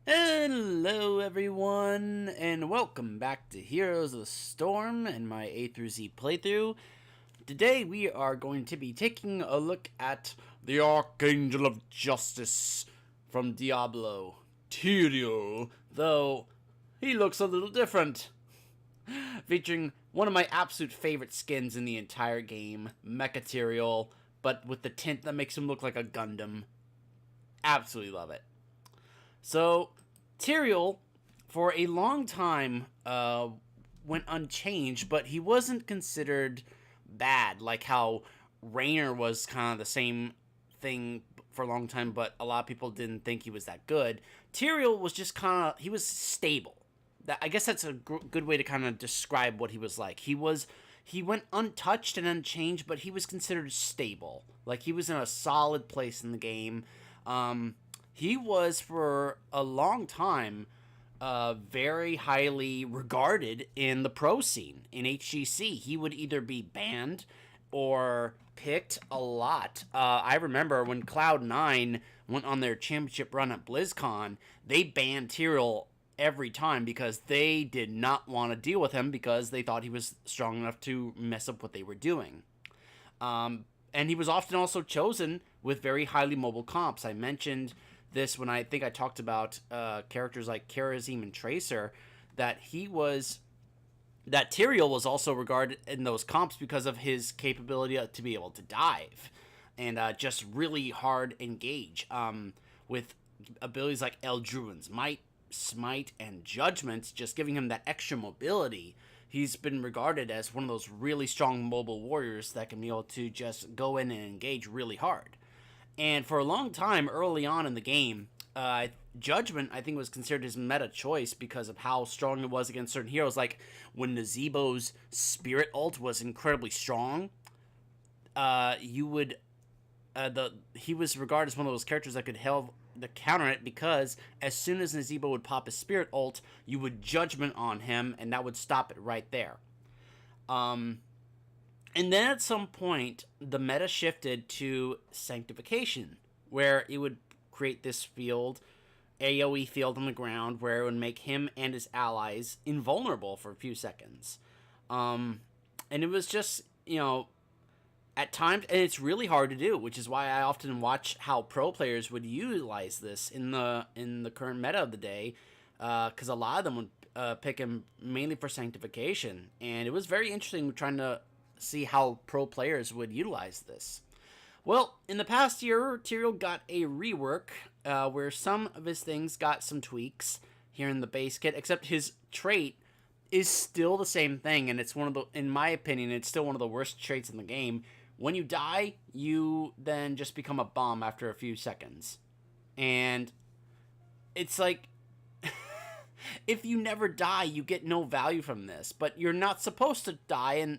Hello everyone, and welcome back to Heroes of the Storm and my A through Z playthrough. Today we are going to be taking a look at the Archangel of Justice from Diablo, Tyrael, though he looks a little different. Featuring one of my absolute favorite skins in the entire game, Mecha Tyrael, but with the tint that makes him look like a Gundam. Absolutely love it. So, Tyrael, for a long time, went unchanged, but he wasn't considered bad, like how Raynor was kind of the same thing for a long time, but a lot of people didn't think he was that good. Tyrael was just kind of, he was stable. I guess that's a good way to kind of describe what he was like. He went untouched and unchanged, but he was considered stable. Like, he was in a solid place in the game. He was, for a long time, very highly regarded in the pro scene. In HGC, he would either be banned or picked a lot. I remember when Cloud9 went on their championship run at BlizzCon, they banned Tyrael every time because they did not want to deal with him because they thought he was strong enough to mess up what they were doing. And he was often also chosen with very highly mobile comps. I mentioned this when I think I talked about characters like Karazim and Tracer, that Tyrael was also regarded in those comps because of his capability to be able to dive and just really hard engage with abilities like Eldruin's Might, Smite, and Judgment, just giving him that extra mobility. He's been regarded as one of those really strong mobile warriors that can be able to just go in and engage really hard. And for a long time, early on in the game, Judgment, I think, was considered his meta choice because of how strong it was against certain heroes. Like, when Nazeebo's Spirit ult was incredibly strong, he was regarded as one of those characters that could help to counter it, because as soon as Nazeebo would pop his Spirit ult, you would Judgment on him, and that would stop it right there. And then at some point, the meta shifted to Sanctification, where it would create this field, AoE field on the ground, where it would make him and his allies invulnerable for a few seconds. And it was just, at times, and it's really hard to do, which is why I often watch how pro players would utilize this in the current meta of the day, because a lot of them would pick him mainly for Sanctification, and it was very interesting trying to see how pro players would utilize this. Well, in the past year, Tyrael got a rework where some of his things got some tweaks here in the base kit, except his trait is still the same thing, and it's in my opinion, it's still one of the worst traits in the game. When you die, you then just become a bomb after a few seconds. And it's like, if you never die, you get no value from this, but you're not supposed to die, and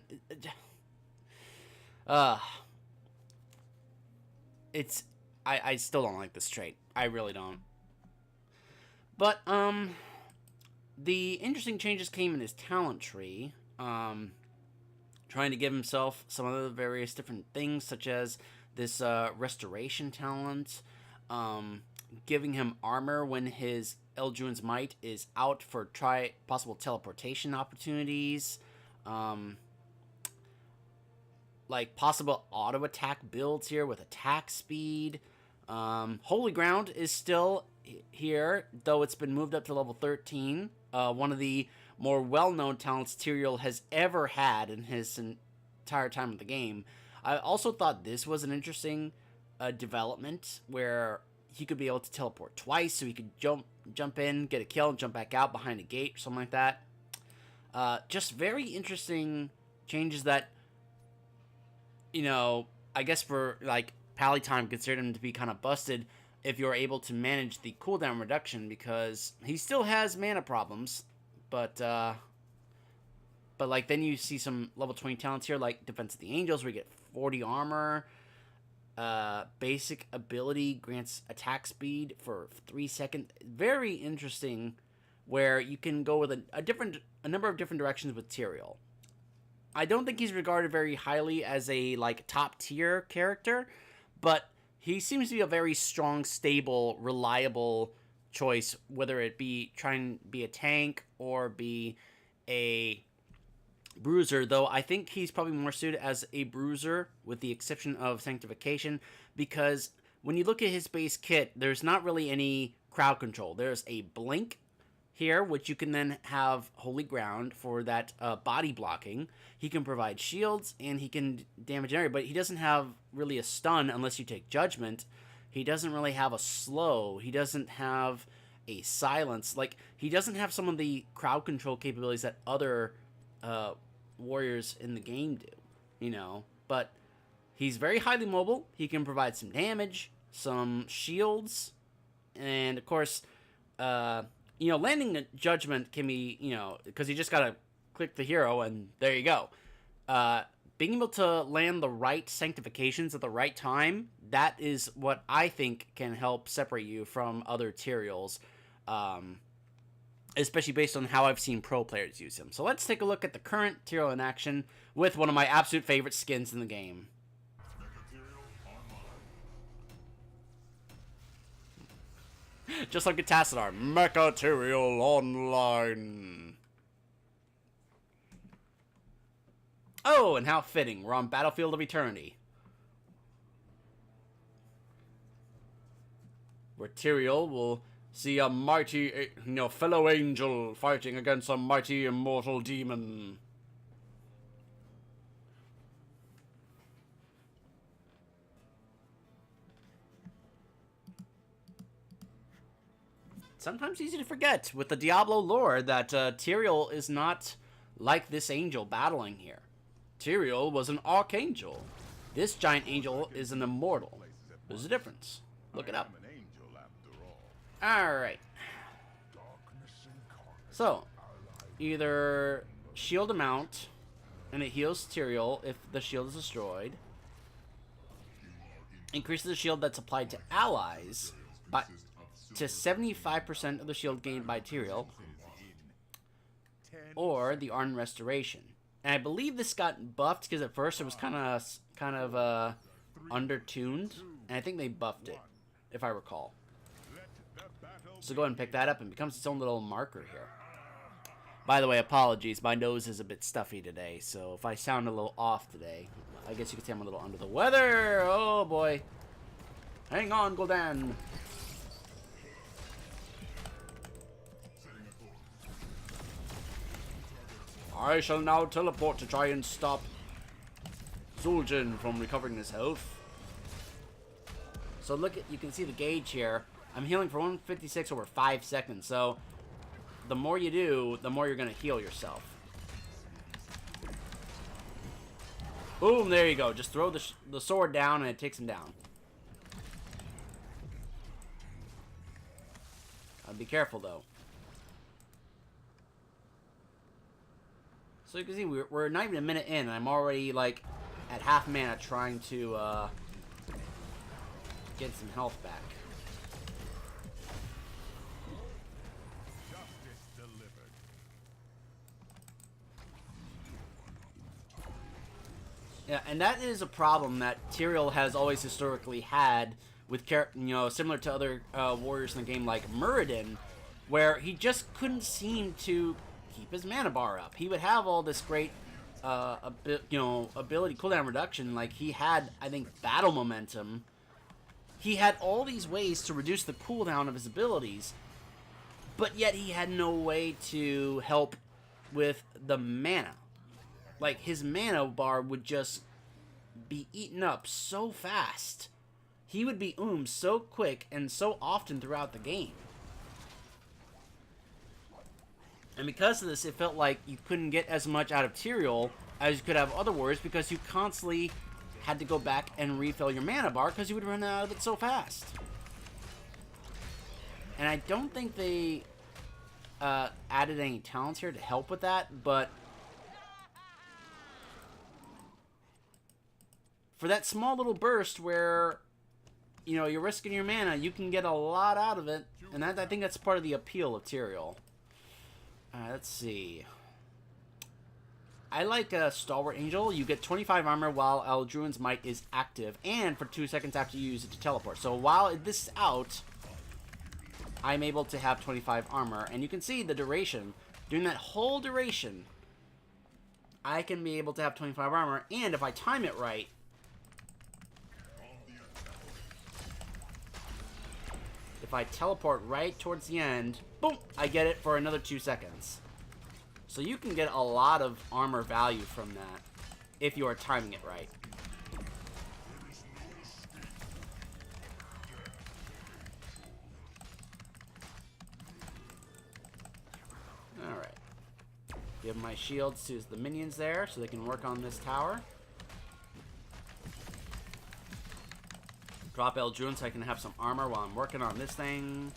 I still don't like this trait. I really don't. But the interesting changes came in his talent tree, trying to give himself some of the various different things, such as this restoration talent, giving him armor when his Eldruin's Might is out for possible teleportation opportunities, like possible auto attack builds here with attack speed. Holy Ground is still here, though it's been moved up to level 13. One of the more well-known talents Tyrael has ever had in his entire time of the game. I also thought this was an interesting development where he could be able to teleport twice, so he could jump in, get a kill, and jump back out behind a gate or something like that. Just very interesting changes that, I guess for, like, Pally Time considered him to be kind of busted if you're able to manage the cooldown reduction, because he still has mana problems, but like, then you see some level 20 talents here, like Defense of the Angels, where you get 40 armor. Basic ability grants attack speed for 3 seconds. Very interesting, where you can go with a number of different directions with Tyrael. I don't think he's regarded very highly as a, like, top tier character, but he seems to be a very strong, stable, reliable choice, whether it be trying to be a tank or be a bruiser, though I think he's probably more suited as a bruiser with the exception of Sanctification, because when you look at his base kit, there's not really any crowd control. There's a blink here, which you can then have Holy Ground for that body blocking. He can provide shields, and he can damage an area, but he doesn't have really a stun unless you take Judgment. He doesn't really have a slow. He doesn't have a silence. Like, he doesn't have some of the crowd control capabilities that other warriors in the game do, you know. But he's very highly mobile. He can provide some damage, some shields, and, of course, you know, landing a Judgment can be, you know, because you just gotta click the hero, and there you go. Being able to land the right Sanctifications at the right time, that is what I think can help separate you from other Tyraels, especially based on how I've seen pro players use him. So let's take a look at the current Tyrael in action with one of my absolute favorite skins in the game. Just like a Tassadar, Mecha Tyrael Online. Oh, and how fitting. We're on Battlefield of Eternity, where Tyrael will see a mighty, you know, fellow angel fighting against a mighty immortal demon. Sometimes easy to forget with the Diablo lore that Tyrael is not like this angel battling here. Tyrael was an archangel. This giant angel is an immortal. There's a difference. Look it up. Alright. So, either shield him out, and it heals Tyrael if the shield is destroyed. Increases the shield that's applied to allies by to 75% of the shield gained by Tyrael, or the Arn Restoration. And I believe this got buffed because at first it was kind of undertuned, and I think they buffed it, if I recall. So go ahead and pick that up, and it becomes its own little marker here. By the way, apologies, my nose is a bit stuffy today, so if I sound a little off today, I guess you could say I'm a little under the weather. Oh boy. Hang on, Gul'dan. I shall now teleport to try and stop Zul'jin from recovering his health. So look at, you can see the gauge here. I'm healing for 156 over 5 seconds. So the more you do, the more you're going to heal yourself. Boom, there you go. Just throw the sword down and it takes him down. Be careful though. So you can see we're not even a minute in, and I'm already like at half mana trying to get some health back. Yeah, and that is a problem that Tyrael has always historically had with, you know, similar to other warriors in the game like Muradin, where he just couldn't seem to keep his mana bar up. He would have all this great, ability cooldown reduction. Like, he had, I think, battle momentum. He had all these ways to reduce the cooldown of his abilities, but yet he had no way to help with the mana. Like, his mana bar would just be eaten up so fast. He would be so quick and so often throughout the game. And because of this, it felt like you couldn't get as much out of Tyrael as you could have other warriors, because you constantly had to go back and refill your mana bar because you would run out of it so fast. And I don't think they added any talents here to help with that, but for that small little burst where, you know, you're risking your mana, you can get a lot out of it, and that, I think that's part of the appeal of Tyrael. Let's see. I like Stalwart Angel. You get 25 armor while Eldruin's Might is active, and for 2 seconds after you use it to teleport. So while this is out, I'm able to have 25 armor. And you can see the duration. During that whole duration, I can be able to have 25 armor. And if I time it right, if I teleport right towards the end, boom, I get it for another 2 seconds. So you can get a lot of armor value from that if you are timing it right. Alright. Give my shields to the minions there so they can work on this tower. Drop Eldrune so I can have some armor while I'm working on this thing.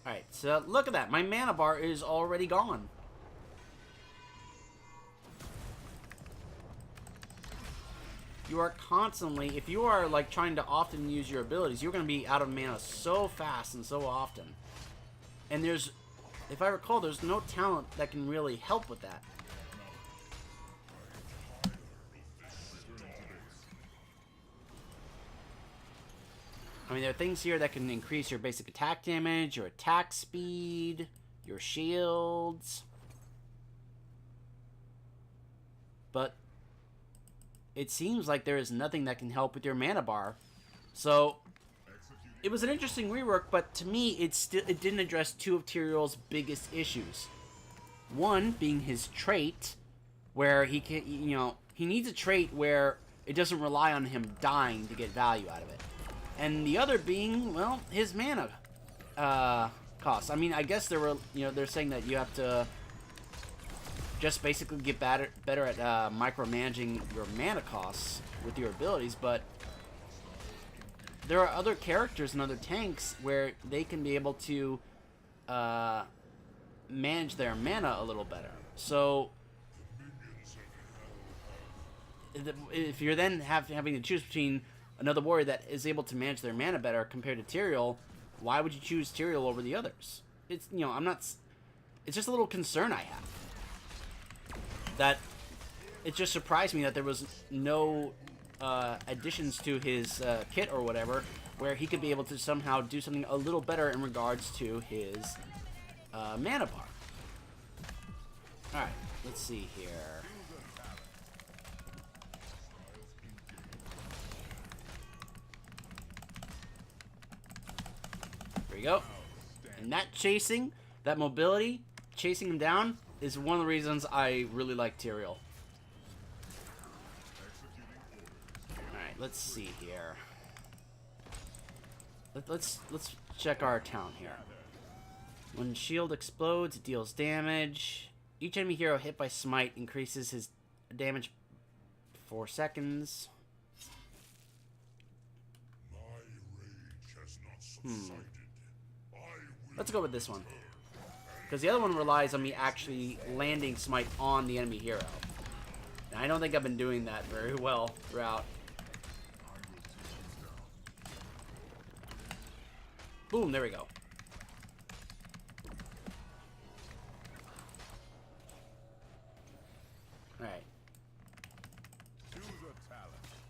Alright, so look at that. My mana bar is already gone. You are constantly, if you are like trying to often use your abilities, you're going to be out of mana so fast and so often. And there's, if I recall, there's no talent that can really help with that. I mean, there are things here that can increase your basic attack damage, your attack speed, your shields. But it seems like there is nothing that can help with your mana bar. So it was an interesting rework, but to me, it didn't address two of Tyrael's biggest issues. One being his trait, where he can, you know, he needs a trait where it doesn't rely on him dying to get value out of it. And the other being, well, his mana cost. I mean, I guess they're saying that you have to just basically get better at micromanaging your mana costs with your abilities, but there are other characters and other tanks where they can be able to manage their mana a little better. So if you're then having to choose between another warrior that is able to manage their mana better compared to Tyrael, why would you choose Tyrael over the others? It's, you know, it's just a little concern I have. That it just surprised me that there was no additions to his kit or whatever where he could be able to somehow do something a little better in regards to his mana bar. Alright, let's see here. There we go. And that chasing, that mobility, chasing him down, is one of the reasons I really like Tyrael. Alright, let's see here. Let's check our town here. When shield explodes, it deals damage. Each enemy hero hit by smite increases his damage for 4 seconds. Let's go with this one. Because the other one relies on me actually landing smite on the enemy hero. And I don't think I've been doing that very well throughout. Boom, there we go. Alright.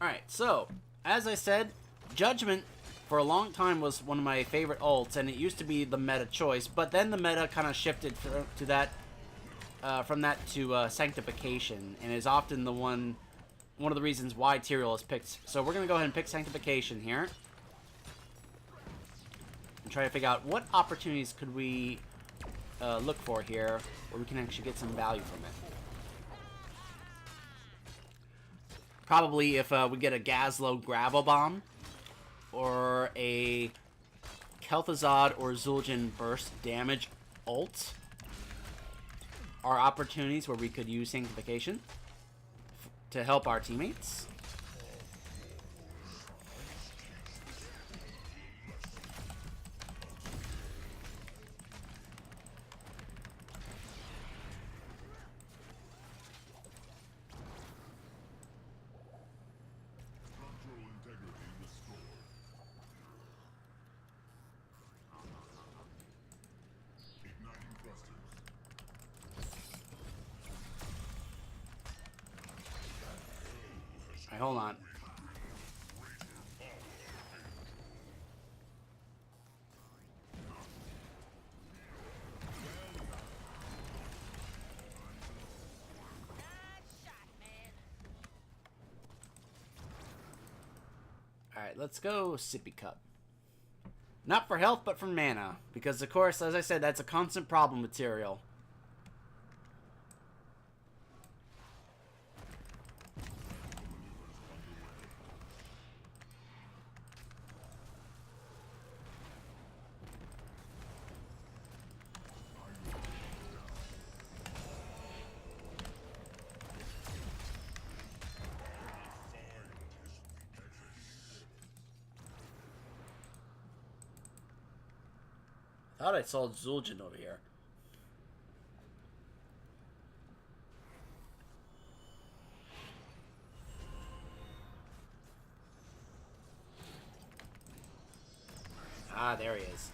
Alright, so, as I said, Judgment for a long time was one of my favorite ults, and it used to be the meta choice, but then the meta kind of shifted to that, from that to Sanctification, and is often the one of the reasons why Tyrael is picked. So we're going to go ahead and pick Sanctification here. And try to figure out what opportunities could we look for here, where we can actually get some value from it. Probably if we get a Gazlowe Gravel Bomb, or a Kel'Thuzad or Zul'jin burst damage ult, are opportunities where we could use Sanctification to help our teammates. Alright, hold on. Alright, let's go Sippy Cup. Not for health, but for mana. Because, of course, as I said, that's a constant problem with Tyrael. I thought I saw Zul'jin over here. Ah, there he is.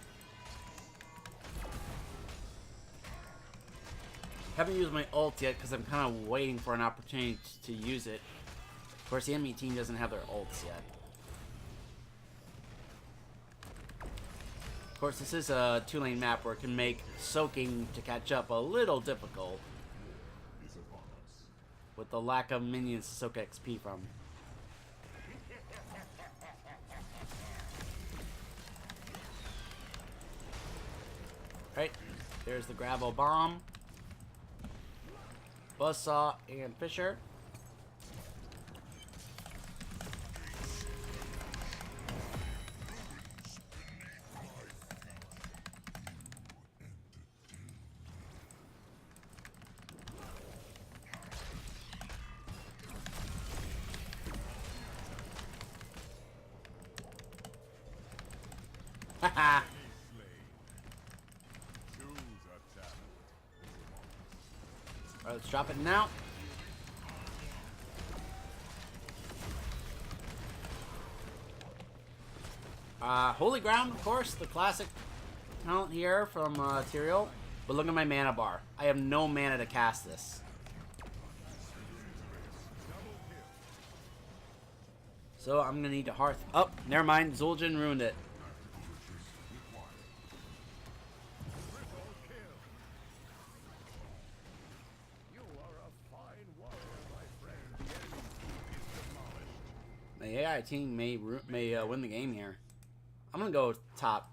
Haven't used my ult yet because I'm kind of waiting for an opportunity to use it. Of course, the enemy team doesn't have their ults yet. Of course, this is a 2-lane map where it can make soaking to catch up a little difficult with the lack of minions to soak XP from. Right, there's the gravel bomb. Buzzsaw and Fisher. Haha. Alright, let's drop it now. Holy Ground, of course, the classic talent here from Tyrael. But look at my mana bar. I have no mana to cast this. So I'm gonna need to hearth. Oh, never mind. Zul'jin ruined it. The AI team may win the game here. I'm gonna go top.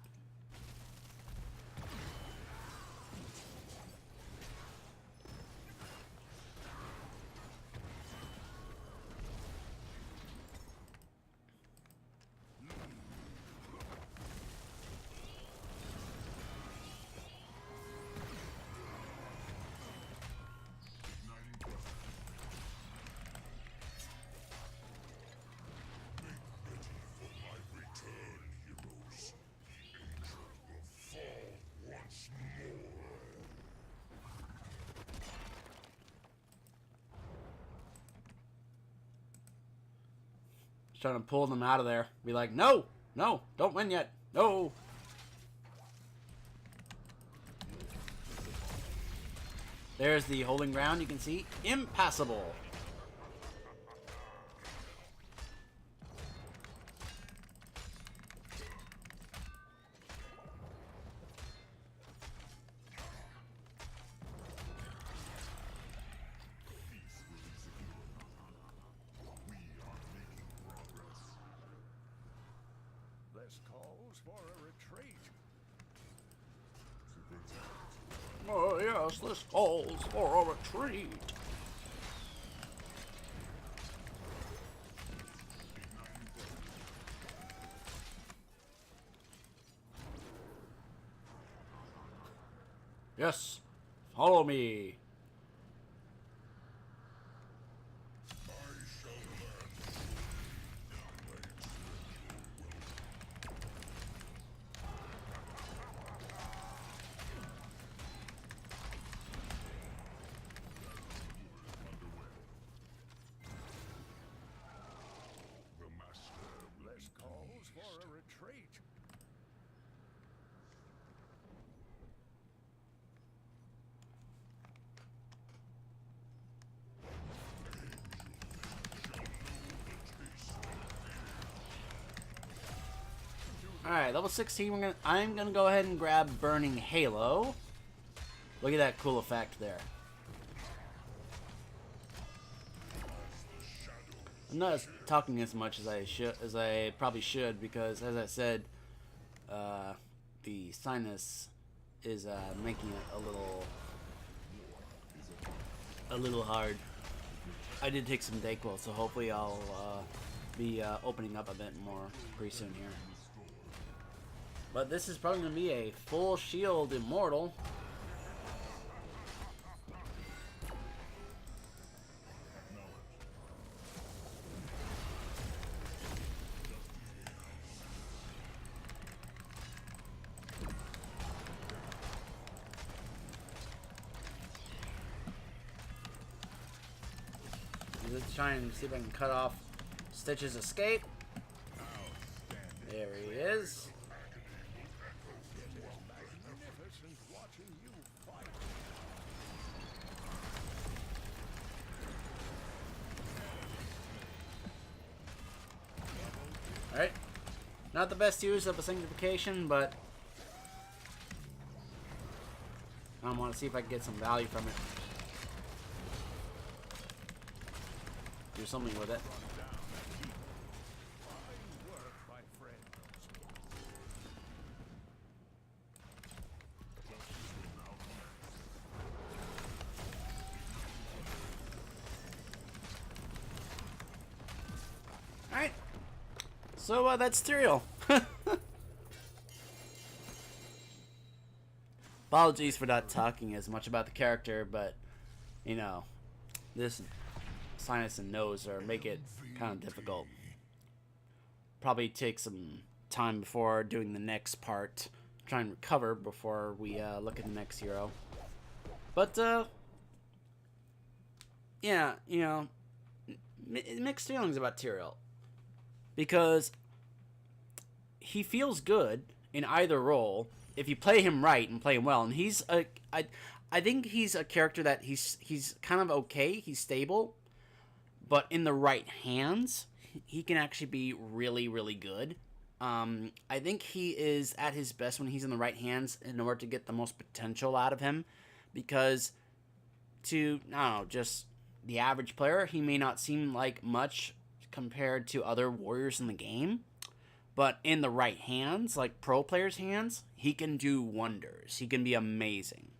Trying to pull them out of there. Be like, no, no, don't win yet. No. There's the holding ground. You can see impassable. Calls for a retreat. Oh yes, this calls for a retreat. Yes, follow me. Alright, level 16, I'm gonna go ahead and grab Burning Halo. Look at that cool effect there. I'm not talking as much as I probably should, because as I said, the sinus is making it a little hard. I did take some Dayquil, so hopefully I'll be opening up a bit more pretty soon here. But this is probably going to be a full shield immortal. Let's try and see if I can cut off Stitch's escape. There he is. Alright. Not the best use of a sanctification, but I want to see if I can get some value from it. Do something with it. Alright. So that's Tyrael. Apologies for not talking as much about the character, but you know, this sinus and nose are make it kind of difficult. Probably take some time before doing the next part, try and recover before we look at the next hero. But yeah, you know, mixed feelings about Tyrael, because he feels good in either role if you play him right and play him well. And he's I think he's a character that he's kind of okay, he's stable, but in the right hands, he can actually be really, really good. I think he is at his best when he's in the right hands in order to get the most potential out of him. Because to, I don't know, just the average player, he may not seem like much compared to other warriors in the game. But in the right hands, like pro players' hands, he can do wonders. He can be amazing.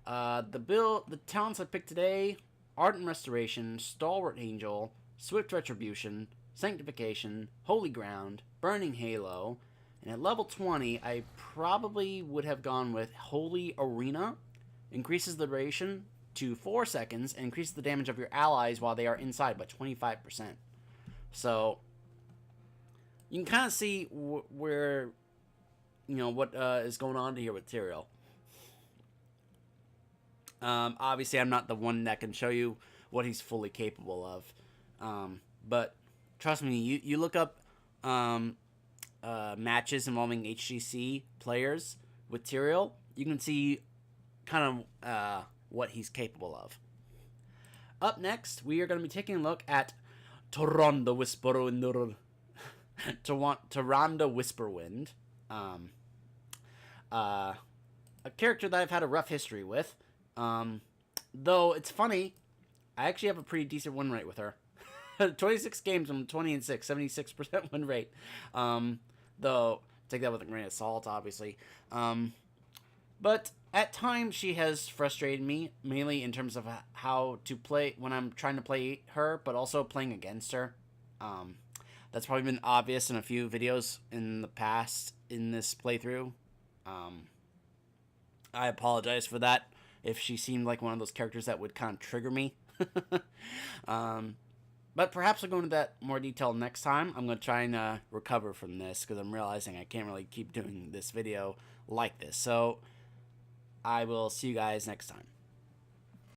The talents I picked today: Ardent Restoration, Stalwart Angel, Swift Retribution, Sanctification, Holy Ground, Burning Halo, and at level 20, I probably would have gone with Holy Arena. Increases the duration to 4 seconds and increases the damage of your allies while they are inside by 25%. So you can kind of see where, you know, what is going on here with Tyrael. Obviously, I'm not the one that can show you what he's fully capable of. But trust me, you look up matches involving HGC players with Tyrael, you can see kind of what he's capable of. Up next, we are going to be taking a look at Tyrande Whisperwind. Tyrande Whisperwind. A character that I've had a rough history with. Though it's funny, I actually have a pretty decent win rate with her. 26 games, I'm 20-6, 76% win rate. Though, take that with a grain of salt, obviously. But at times she has frustrated me, mainly in terms of how to play when I'm trying to play her, but also playing against her. That's probably been obvious in a few videos in the past in this playthrough. I apologize for that if she seemed like one of those characters that would kind of trigger me. But perhaps I'll go into that more detail next time. I'm going to try and recover from this, because I'm realizing I can't really keep doing this video like this. So I will see you guys next time.